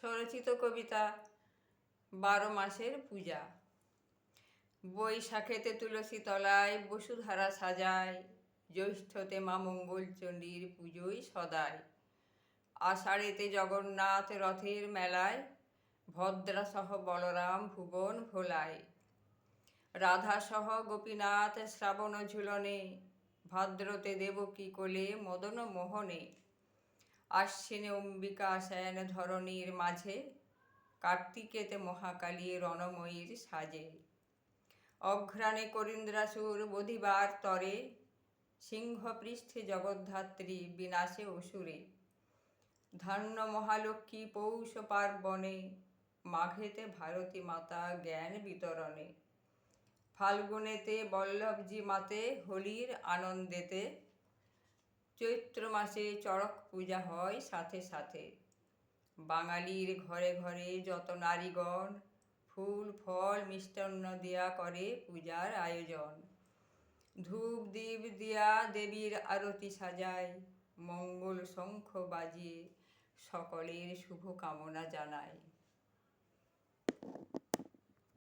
স্বরচিত কবিতা 12 মাসের পূজা। বৈশাখেতে তুলসী তলায় বসুধারা সাজায়, জ্যৈষ্ঠতে মা মঙ্গলচণ্ডীর পুজোয় সদায়। আষাঢ়েতে জগন্নাথ রথের মেলায়, ভদ্রাসহ বলরাম ভুবন ভোলায়। রাধাসহ গোপীনাথ শ্রাবণ ঝুলনে, ভাদ্রতে দেবকী কোলে মদন মোহনে। আশ্বিনে অম্বিকা সেন ধরণীর মাঝে, কার্তিকেতে মহাকালী রণময়ীর সাজে। অঘ্রাণে করিন্দ্রাসুর বধিবার তরে, সিংহপৃষ্ঠে জগদ্ধাত্রী বিনাশে অসুরে। ধান্য মহালক্ষ্মী পৌষ পার্বণে, মাঘেতে ভারতী মাতা জ্ঞান বিতরণে। ফাল্গুনেতে বল্লভজি মাতে হোলির আনন্দেতে, চৈত্র মাসে চড়ক পূজা হয় সাথে সাথে। বাঙালির ঘরে ঘরে যত নারীগণ, ফুল ফল মিষ্টান্ন দিয়া করে পূজার আয়োজন। ধূপ দীপ দিয়া দেবীর আরতি সাজায়, মঙ্গল শঙ্খ বাজিয়ে সকলের শুভ কামনা জানায়।